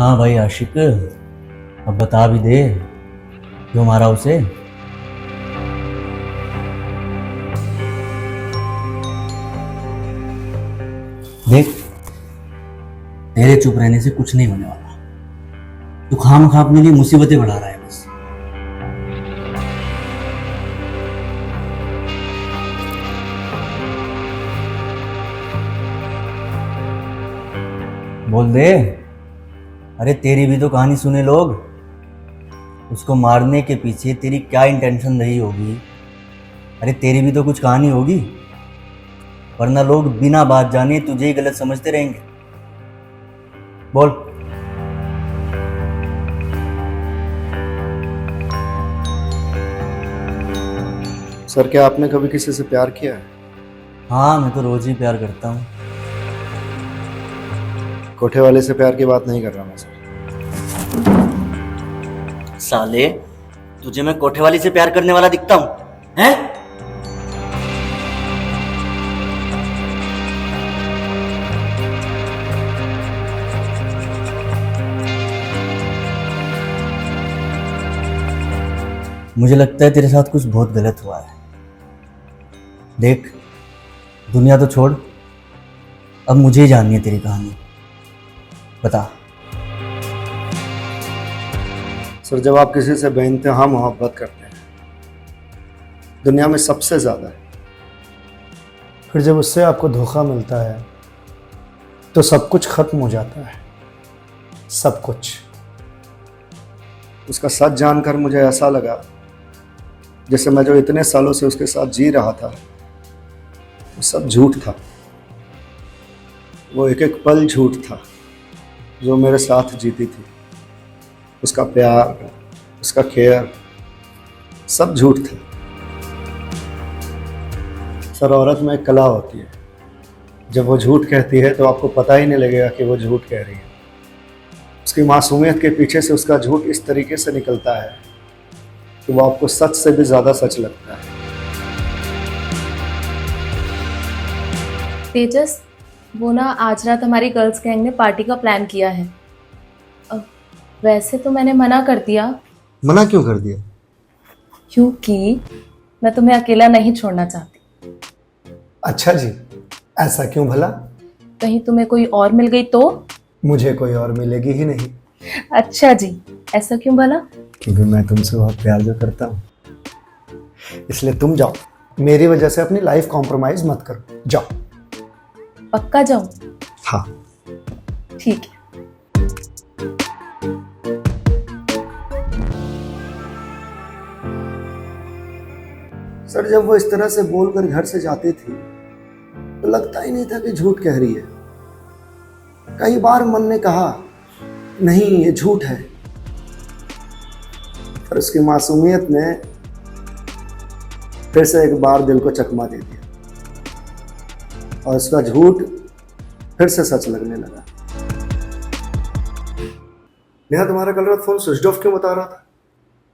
हाँ भाई आशिक, अब बता भी दे क्यों मारा उसे। देख, तेरे चुप रहने से कुछ नहीं होने वाला। तू खामखा अपने लिए मुसीबतें बढ़ा रहा है बस। बोल दे। अरे तेरी भी तो कहानी सुने लोग। उसको मारने के पीछे तेरी क्या इंटेंशन रही होगी। अरे तेरी भी तो कुछ कहानी होगी, वरना लोग बिना बात जाने तुझे ही गलत समझते रहेंगे। बोल। सर, क्या आपने कभी किसी से प्यार किया है? हाँ, मैं तो रोज ही प्यार करता हूँ। कोठे वाले से प्यार की बात नहीं कर रहा मैं, सर। साले, तुझे मैं कोठे वाली से प्यार करने वाला दिखता हूँ हैं? मुझे लगता है तेरे साथ कुछ बहुत गलत हुआ है। देख, दुनिया तो छोड़, अब मुझे ही जाननी है तेरी कहानी। बता। सर, जब आप किसी से बेइंतहा मोहब्बत करते हैं, दुनिया में सबसे ज़्यादा, फिर जब उससे आपको धोखा मिलता है तो सब कुछ खत्म हो जाता है। सब कुछ। उसका सच जानकर मुझे ऐसा लगा जैसे मैं जो इतने सालों से उसके साथ जी रहा था वो सब झूठ था। वो एक एक पल झूठ था जो मेरे साथ जीती थी। उसका प्यार, उसका केयर, सब झूठ था। सर, औरत में एक कला होती है, जब वो झूठ कहती है तो आपको पता ही नहीं लगेगा कि वो झूठ कह रही है। उसकी मासूमियत के पीछे से उसका झूठ इस तरीके से निकलता है कि वो आपको सच से भी ज़्यादा सच लगता है। तेजस, वो ना आज रात हमारी गर्ल्स गैंग ने पार्टी का प्लान किया है। अ, वैसे तो मैंने मना कर दिया, मना क्यों कर दिया? क्योंकि मैं तुम्हें अकेला नहीं छोड़ना चाहती। अच्छा जी, ऐसा क्यों भला? कहीं तुम्हें कोई और मिल गई तो? मुझे कोई और मिलेगी ही नहीं। अच्छा जी, ऐसा क्यों भला? क्योंकि मैं तुमसे बहुत प्यार जो करता हूँ, इसलिए तुम जाओ। मेरी वजह से अपनी लाइफ कॉम्प्रोमाइज मत करो, जाओ। पक्का जाऊं? हाँ। ठीक है। सर, जब वो इस तरह से बोलकर घर से जाती थी तो लगता ही नहीं था कि झूठ कह रही है। कई बार मन ने कहा नहीं, ये झूठ है, पर उसकी मासूमियत ने फिर से एक बार दिल को चकमा दे दिया और उसका झूठ फिर से सच लगने लगा। नेहा, तुम्हारा कल रात फोन स्विच ऑफ क्यों बता रहा था?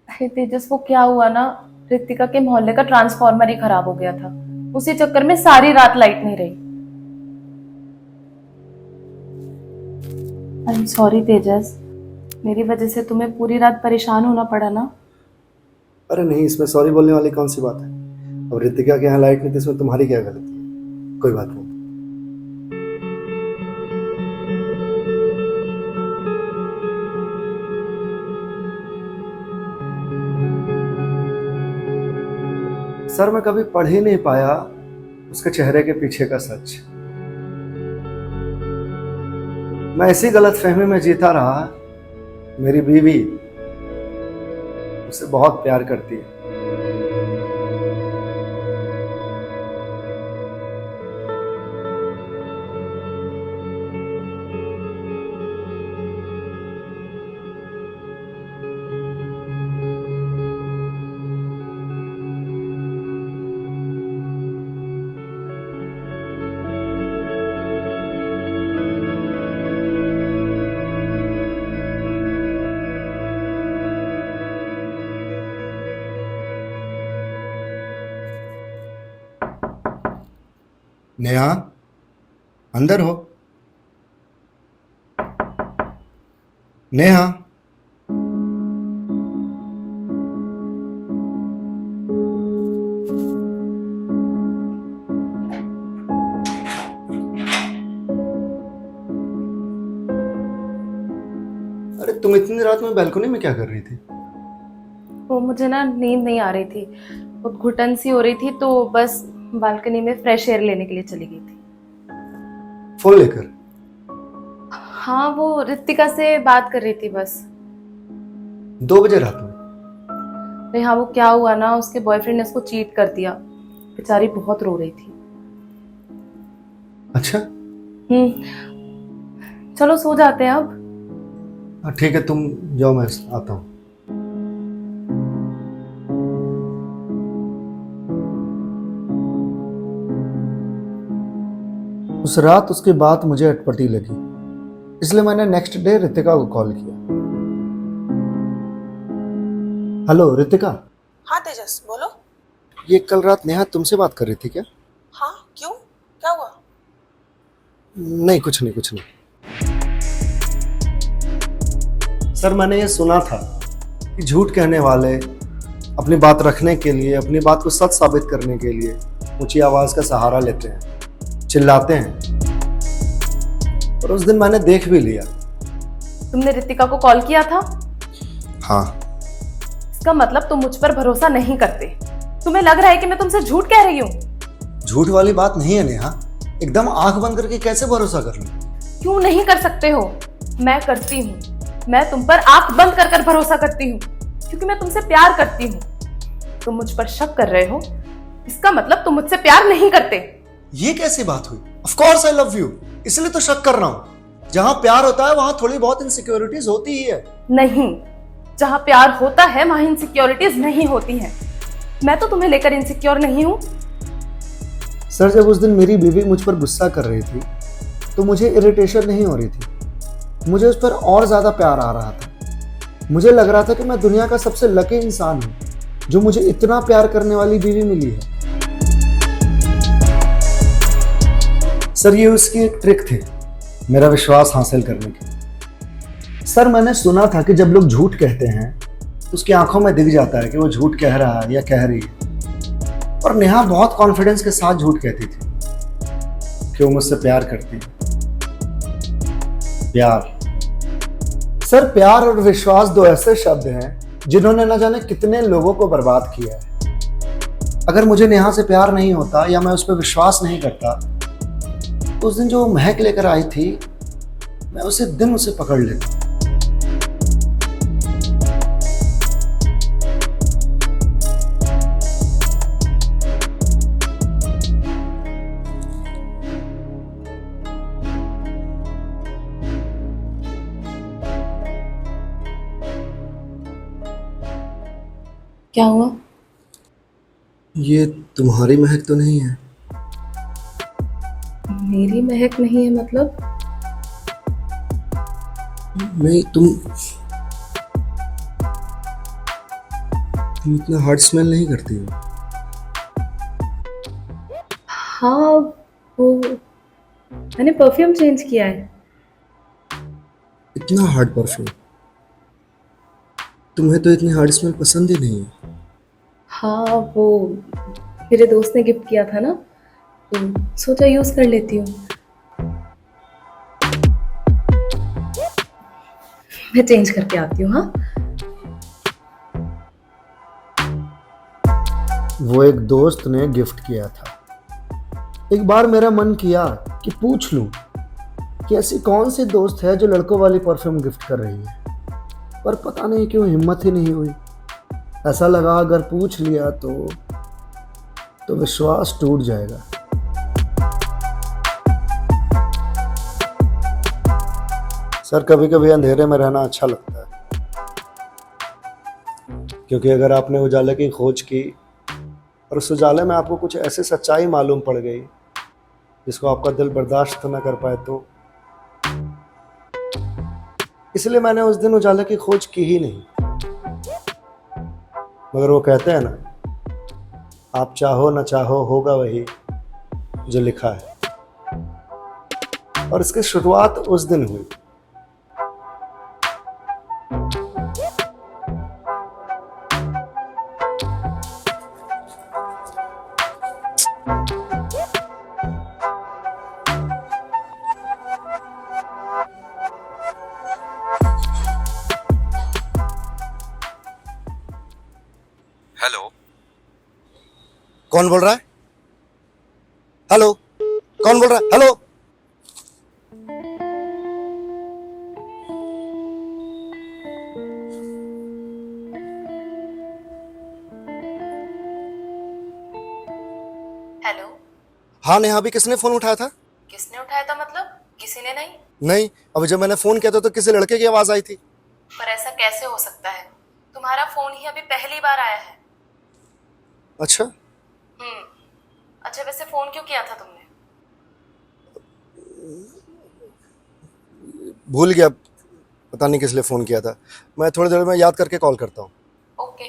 अरे तेजस, वो क्या हुआ ना, ऋतिका के मोहल्ले का ट्रांसफार्मर ही खराब हो गया था। उसी चक्कर में सारी रात लाइट नहीं रही। आई एम सॉरी तेजस, मेरी वजह से तुम्हें पूरी रात परेशान होना पड़ा ना। अरे नहीं, इसमें सॉरी बोलने वाली कौन सी बात है। अब ऋतिका के यहाँ लाइट नहीं थी, इसमें तुम्हारी क्या गलती है? कोई बात नहीं। सर, मैं कभी पढ़ ही नहीं पाया उसके चेहरे के पीछे का सच। मैं ऐसी गलत फहमी में जीता रहा। मेरी बीवी उससे बहुत प्यार करती है। नेहा, अंदर हो। नेहा, अरे तुम इतनी रात में बालकनी में क्या कर रही थी? वो मुझे ना नींद नहीं आ रही थी, बहुत घुटन सी हो रही थी, तो बस बालकनी में फ्रेश एयर लेने के लिए चली गई थी। फोन लेकर? हाँ, वो रितिका से बात कर रही थी बस। 2 बजे रात में? अरे हाँ, वो क्या हुआ ना, उसके बॉयफ्रेंड ने उसको चीट कर दिया। बेचारी बहुत रो रही थी। अच्छा। चलो सो जाते हैं अब। हाँ ठीक है, तुम जाओ, मैं आता हूँ। उस रात उसकी बात मुझे अटपटी लगी, इसलिए मैंने नेक्स्ट डे रितिका को कॉल किया। हेलो रितिका। हाँ तेजस, बोलो। ये कल रात नेहा तुमसे बात कर रही थी क्या? हाँ, क्यों, क्या हुआ? नहीं, कुछ नहीं, कुछ नहीं। सर, मैंने ये सुना था कि झूठ कहने वाले अपनी बात रखने के लिए, अपनी बात को सच साबित करने के लिए ऊंची आवाज का सहारा लेते हैं, चिल्लाते हैं। और उस दिन मैंने देख भी लिया। तुमने रितिका को कॉल किया था? हाँ। इसका मतलब तुम मुझ पर भरोसा नहीं करते। तुम्हें लग रहा है कि मैं तुमसे झूठ कह रही हूँ। झूठ वाली बात नहीं है नेहा, एकदम आंख बंद करके कैसे भरोसा कर लूं? क्यों नहीं कर सकते हो? मैं करती हूँ। मैं तुम पर आंख बंद कर कर भरोसा करती हूँ, क्योंकि मैं तुमसे प्यार करती हूँ। तुम मुझ पर शक कर रहे हो, इसका मतलब तुम मुझसे प्यार नहीं करते। ये कैसी बात हुई? Of course I love you, इसलिए तो शक कर रहा हूं। जहां प्यार होता है वहां थोड़ी बहुत इनसिक्योरिटीज होती ही है। नहीं, जहां प्यार होता है वहां इनसिक्योरिटीज नहीं होती हैं। मैं तो तुम्हें लेकर इनसिक्योर नहीं हूं। सर, जब उस दिन मेरी बीवी मुझ पर गुस्सा कर रही थी तो मुझे इरिटेशन नहीं हो रही थी, मुझे उस पर और ज्यादा प्यार आ रहा था। मुझे लग रहा था कि मैं दुनिया का सबसे लकी इंसान हूं जो मुझे इतना प्यार करने वाली बीवी मिली है। सर, ये उसकी एक ट्रिक थी मेरा विश्वास हासिल करने की। सर, मैंने सुना था कि जब लोग झूठ कहते हैं उसकी आंखों में दिख जाता है कि वो झूठ कह रहा है या कह रही है। और नेहा बहुत कॉन्फिडेंस के साथ झूठ कहती थी कि वो मुझसे प्यार करती है। प्यार, सर, प्यार और विश्वास 2 ऐसे शब्द हैं जिन्होंने न जाने कितने लोगों को बर्बाद किया है। अगर मुझे नेहा से प्यार नहीं होता या मैं उस पर विश्वास नहीं करता, उस दिन जो महक लेकर आई थी, मैं उसे दिन उसे पकड़ लेता। क्या हुआ? ये तुम्हारी महक तो नहीं है? मेरी महक नहीं है मतलब? नहीं, तुम इतना हार्ड स्मेल नहीं करती हो। हाँ, वो मैंने परफ्यूम चेंज किया है। इतना हार्ड परफ्यूम? तुम्हें तो इतनी हार्ड स्मेल पसंद ही नहीं है। हाँ, वो मेरे दोस्त ने गिफ्ट किया था ना, तो सोचा यूज कर लेती हूँ। मैं चेंज करके आती हूँ। हाँ, वो एक दोस्त ने गिफ्ट किया था। एक बार मेरा मन किया कि पूछ लूं कि ऐसी कौन सी दोस्त है जो लड़कों वाली परफ्यूम गिफ्ट कर रही है, पर पता नहीं क्यों हिम्मत ही नहीं हुई। ऐसा लगा अगर पूछ लिया तो विश्वास टूट जाएगा। सर, कभी कभी अंधेरे में रहना अच्छा लगता है, क्योंकि अगर आपने उजाले की खोज की और उस उजाले में आपको कुछ ऐसी सच्चाई मालूम पड़ गई जिसको आपका दिल बर्दाश्त न कर पाए, तो इसलिए मैंने उस दिन उजाले की खोज की ही नहीं। मगर वो कहते हैं ना, आप चाहो न चाहो होगा वही जो लिखा है। और इसकी शुरुआत उस दिन हुई कौन बोल रहा है? हेलो, कौन बोल रहा है? हेलो। हेलो। हाँ नेहा, अभी किसने फोन उठाया था? किसने उठाया था मतलब? किसी ने नहीं। नहीं, अभी जब मैंने फोन किया था तो किसी लड़के की आवाज आई थी। पर ऐसा कैसे हो सकता है? तुम्हारा फोन ही अभी पहली बार आया है। अच्छा, अच्छा वैसे फोन क्यों किया था तुमने? भूल गया, पता नहीं किस लिए फोन किया था। मैं थोड़ी देर में याद करके कॉल करता हूँ। ओके।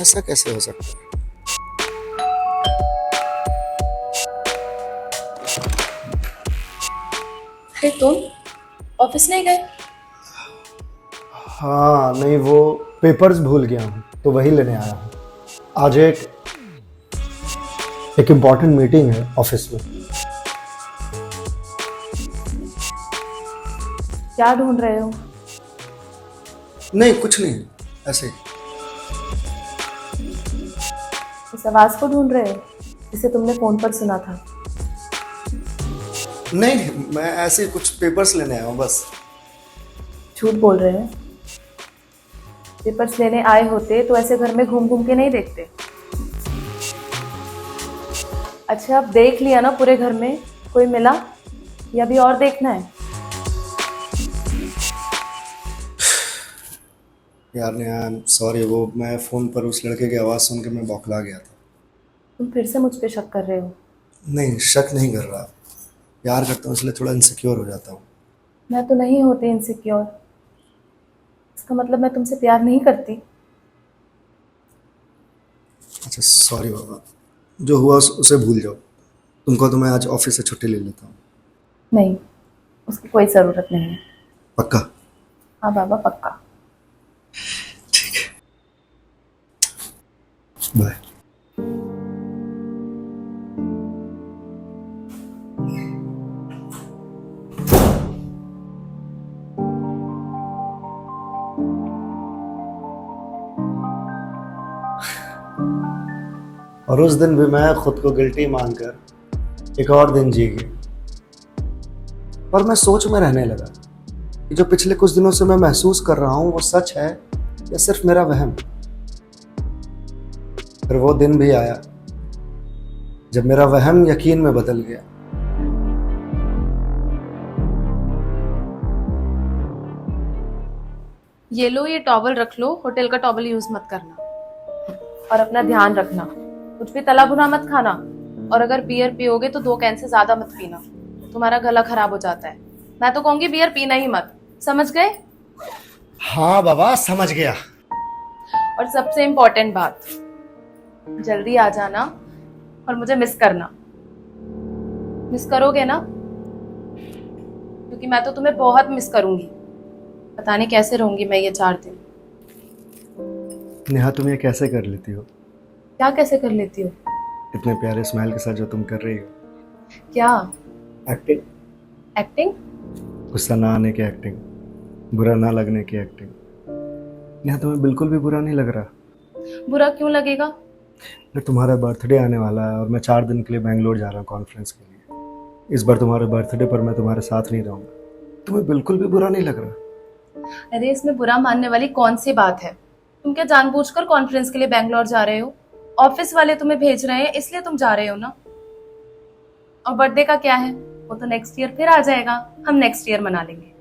ऐसा कैसे हो सकता है? अरे तुम ऑफिस नहीं गए? हाँ नहीं, वो पेपर्स भूल गया हूँ तो वही लेने आया हूँ। आज एक इम्पॉर्टेंट मीटिंग है ऑफिस में। क्या ढूंढ रहे हो? नहीं कुछ नहीं, ऐसे ही। इस आवाज को ढूंढ रहे हो जिसे तुमने फोन पर सुना था? नहीं, मैं ऐसे ही कुछ पेपर्स लेने आया हूँ बस। झूठ बोल रहे हैं। पेपर्स लेने आए होते तो ऐसे घर में घूम घूम के नहीं देखते। अच्छा अब देख लिया ना पूरे घर में? कोई मिला या अभी और देखना है? यार नेहा, आई एम सॉरी, वो मैं फ़ोन पर उस लड़के की आवाज़ सुन के मैं बौखला गया था। तुम फिर से मुझ पे शक कर रहे हो? नहीं, शक नहीं कर रहा, प्यार करता हूँ इसलिए थोड़ा इनसिक्योर हो जाता हूँ। मैं तो नहीं होती इनसिक्योर। इसका मतलब मैं तुमसे प्यार नहीं करती? अच्छा सॉरी बाबा, जो हुआ उसे भूल जाओ। तुमको तो मैं आज ऑफिस से छुट्टी ले लेता हूँ। नहीं, उसकी कोई ज़रूरत नहीं है। पक्का? हाँ बाबा पक्का। ठीक है, बाय। और उस दिन भी मैं खुद को गिल्टी मानकर एक और दिन जी गई। पर मैं सोच में रहने लगा कि जो पिछले कुछ दिनों से मैं महसूस कर रहा हूँ वो सच है या सिर्फ मेरा वहम। फिर वो दिन भी आया जब मेरा वहम यकीन में बदल गया। ये लो, ये टॉवल रख लो। होटल का टॉवल यूज मत करना। और अपना ध्यान रखना, कुछ भी तला भुना मत खाना। और अगर बियर पियोगे तो 2 कैन से ज्यादा मत पीना, तुम्हारा गला खराब हो जाता है। मैं तो कहूंगी बियर पीना ही मत। समझ गए? हाँ बाबा, समझ गया। और सबसे इम्पोर्टेंट बात, जल्दी आ जाना और मुझे मिस करना। मिस करोगे ना? क्योंकि मैं तो तुम्हें बहुत मिस करूंगी। पता नहीं कैसे रहूंगी मैं ये 4 दिन। नेहा, तुम ये कैसे कर लेती हो? क्या कैसे कर लेती हो? इतने प्यारे स्माइल के साथ जो तुम कर रही हो। क्या एक्टिंग। एक्टिंग? गुस्सा ना आने की एक्टिंग, बुरा ना लगने की एक्टिंग। नेहा, तुम्हें बिल्कुल भी बुरा नहीं लग रहा? बुरा क्यों लगेगा? तुम्हारा बर्थडे आने वाला है और मैं 4 दिन के लिए बेंगलोर जा रहा हूँ कॉन्फ्रेंस के लिए। इस बार तुम्हारे बर्थडे पर मैं तुम्हारे साथ नहीं रहूँगा। तुम्हें बिल्कुल भी बुरा नहीं लग रहा? अरे इसमें बुरा मानने वाली कौन सी बात है? तुम क्या जानबूझकर कॉन्फ्रेंस के लिए बेंगलोर जा रहे हो? ऑफिस वाले तुम्हें भेज रहे हैं इसलिए तुम जा रहे हो ना। और बर्थडे का क्या है, वो तो नेक्स्ट ईयर फिर आ जाएगा। हम नेक्स्ट ईयर मना लेंगे।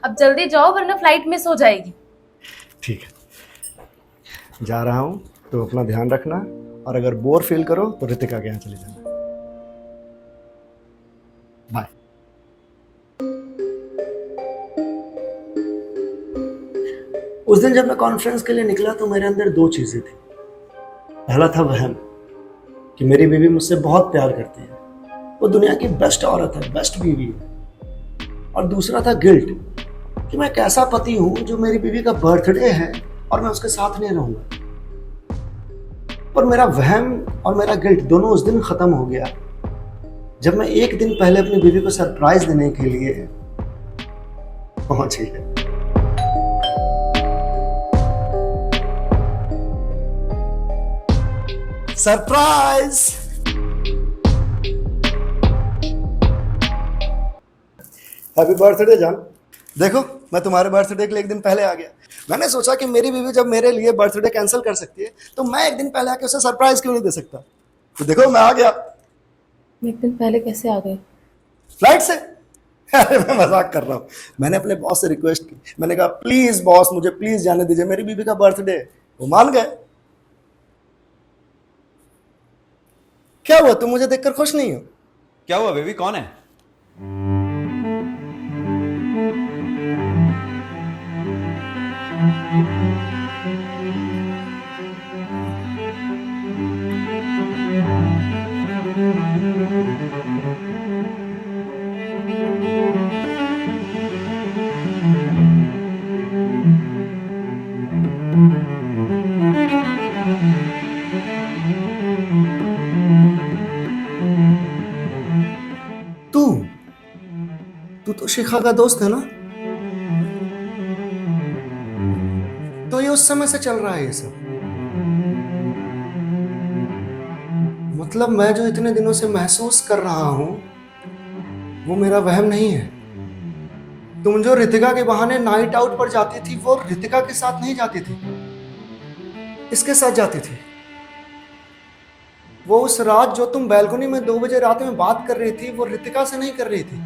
अब जल्दी जाओ वरना फ्लाइट मिस हो जाएगी। ठीक है, जा रहा हूँ तो अपना ध्यान रखना। और अगर बोर फील करो तो रितिका के यहाँ चले जाना। बाय। उस दिन जब मैं कॉन्फ्रेंस के लिए निकला तो मेरे अंदर 2 चीजें थी। पहला था वहम कि मेरी बीवी मुझसे बहुत प्यार करती है, वो दुनिया की बेस्ट औरत है, बेस्ट बीवी है। और दूसरा था गिल्ट कि मैं कैसा पति हूं जो मेरी बीवी का बर्थडे है और मैं उसके साथ नहीं रहूंगा। पर मेरा वहम और मेरा गिल्ट दोनों उस दिन खत्म हो गया जब मैं 1 दिन पहले अपनी बीवी को सरप्राइज देने के लिए पहुंच गया। सरप्राइज। हैप्पी बर्थडे जान। देखो मैं तुम्हारे बर्थडे के लिए एक दिन पहले आ गया। मैंने सोचा कि मेरी बीवी जब मेरे लिए बर्थडे कैंसिल कर सकती है तो मैं एक दिन पहले आके उसे सरप्राइज क्यों नहीं दे सकता। तो देखो मैं आ गया। एक दिन पहले कैसे आ गए? फ्लाइट से। अरे मैं मजाक कर रहा हूँ। मैंने अपने बॉस से रिक्वेस्ट की। मैंने कहा प्लीज बॉस मुझे प्लीज जाने दीजिए, मेरी बीवी का बर्थडे है। वो मान गए। क्या हुआ, तुम मुझे देखकर खुश नहीं हो? क्या हुआ बेबी, कौन है? तू तू तो शिखा का दोस्त है ना? तो ये उस समय से चल रहा है ये सब। मतलब मैं जो इतने दिनों से महसूस कर रहा हूं वो मेरा वहम नहीं है। तुम जो रितिका के बहाने नाइट आउट पर जाती थी वो रितिका के साथ नहीं जाती थी, इसके साथ जाती थी। वो उस रात जो तुम बैल्कनी में 2 बजे रात में बात कर रही थी वो रितिका से नहीं कर रही थी,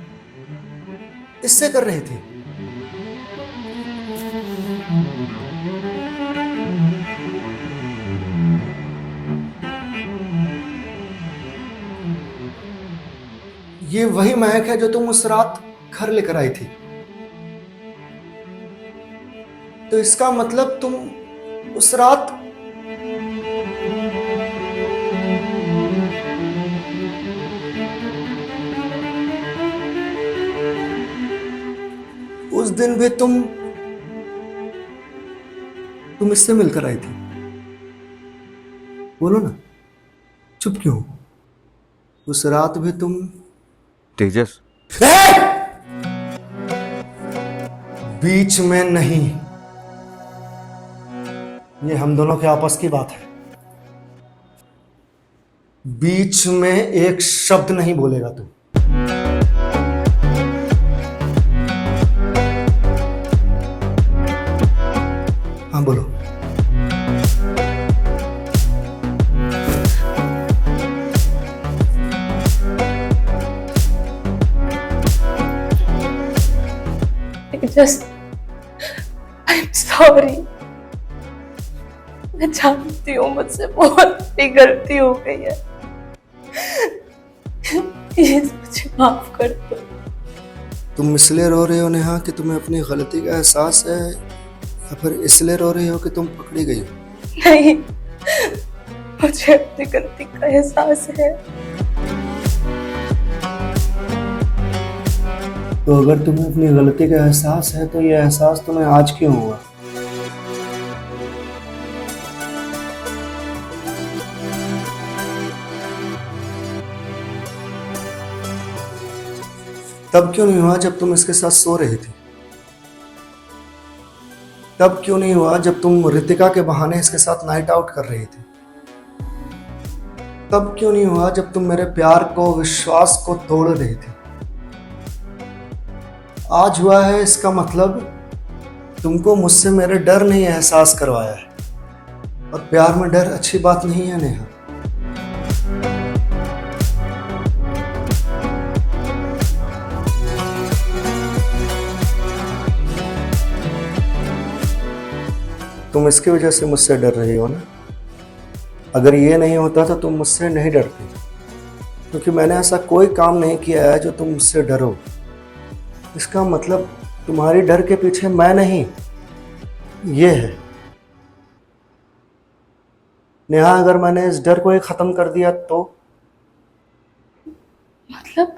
इससे कर रही थी। ये वही महक है जो तुम उस रात घर लेकर आई थी। तो इसका मतलब तुम उस रात उस दिन भी तुम इससे मिलकर आई थी। बोलो ना, चुप क्यों? उस रात भी तुम तेजस, बीच में नहीं। ये हम दोनों के आपस की बात है। बीच में एक शब्द नहीं बोलेगा तू। हाँ बोलो। Just, I'm sorry. मैं जानती हूँ मुझसे बहुत बड़ी गलती हो गई है। प्लीज मुझे माफ कर दो। तुम इसलिए रो रही हो नेहा कि तुम्हें अपनी गलती का एहसास है, या फिर इसलिए रो रही हो कि तुम पकड़ी गई हो? नहीं, मुझे अपनी गलती का एहसास है। तो अगर तुम्हें अपनी गलती का एहसास है तो ये एहसास तुम्हें आज क्यों हुआ? तब क्यों नहीं हुआ जब तुम इसके साथ सो रही थी? तब क्यों नहीं हुआ जब तुम रितिका के बहाने इसके साथ नाइट आउट कर रही थी? तब क्यों नहीं हुआ जब तुम मेरे प्यार को, विश्वास को तोड़ रही थी? आज हुआ है, इसका मतलब तुमको मुझसे मेरे डर नहीं एहसास करवाया है। और प्यार में डर अच्छी बात नहीं है नेहा। तुम इसकी वजह से मुझसे डर रही हो ना? अगर ये नहीं होता तो तुम मुझसे नहीं डरती, क्योंकि मैंने ऐसा कोई काम नहीं किया है जो तुम मुझसे डरो। इसका मतलब तुम्हारी डर के पीछे मैं नहीं, ये है। नेहा, अगर मैंने इस डर को ही खत्म कर दिया तो? मतलब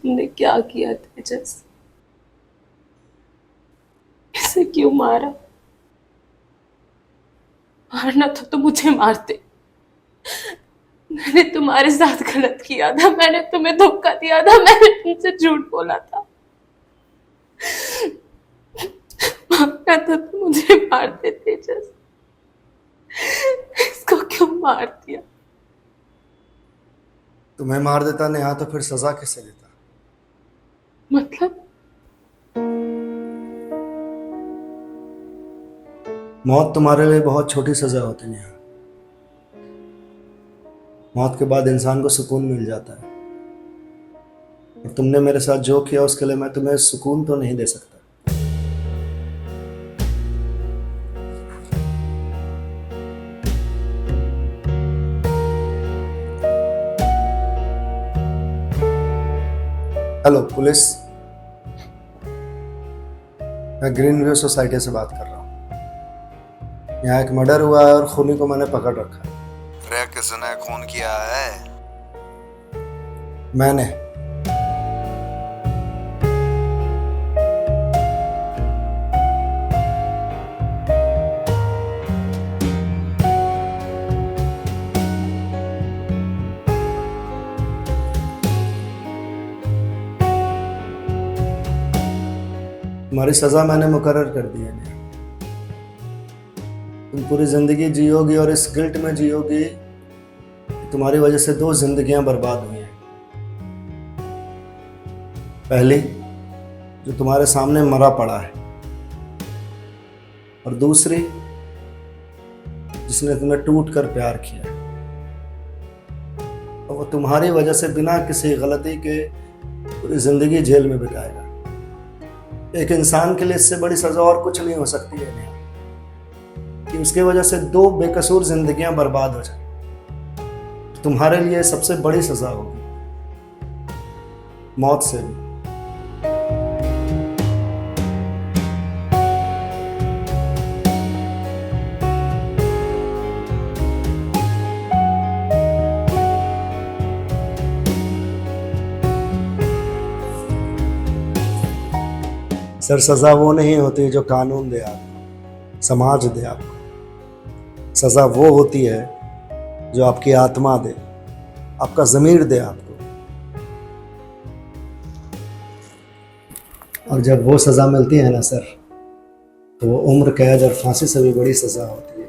तुमने क्या किया तेजस? इसे क्यों मारा? मारना था तो मुझे मारते। मैंने तुम्हारे साथ गलत किया था, मैंने तुम्हें धोखा दिया था, मैंने तुमसे झूठ बोला था। मारना था तो मुझे मारते तेजस। इसको क्यों मार दिया? तुम्हें मार देता नेहा तो फिर सजा किसे देता? मतलब मौत तुम्हारे लिए बहुत छोटी सजा होती है नेहा। मौत के बाद इंसान को सुकून मिल जाता है, और तुमने मेरे साथ जो किया उसके लिए मैं तुम्हें सुकून तो नहीं दे सकता। हेलो पुलिस, मैं ग्रीन व्यू सोसाइटी से बात कर रहा हूँ। यहाँ एक मर्डर हुआ है और खूनी को मैंने पकड़ रखा है। अरे किसने खून किया है? मैंने। तुम्हारी सजा मैंने मुकर्रर कर दी है नेहा। तुम पूरी जिंदगी जियोगी और इस गिल्ट में जियोगी कि तुम्हारी वजह से 2 जिंदगियां बर्बाद हुई हैं। पहली, जो तुम्हारे सामने मरा पड़ा है, और दूसरी, जिसने तुम्हें टूट कर प्यार किया, और वो तुम्हारी वजह से बिना किसी गलती के पूरी जिंदगी जेल में बिताएगा। एक इंसान के लिए इससे बड़ी सजा और कुछ नहीं हो सकती है नेहा, कि उसकी वजह से 2 बेकसूर जिंदगियां बर्बाद हो जाए। तुम्हारे लिए सबसे बड़ी सजा होगी, मौत से भी। सर, सजा वो नहीं होती जो कानून दे आपको, समाज दे आपको। सजा वो होती है जो आपकी आत्मा दे, आपका ज़मीर दे आपको। और जब वो सज़ा मिलती है ना सर, तो वो उम्र कैद और फांसी से भी बड़ी सज़ा होती है।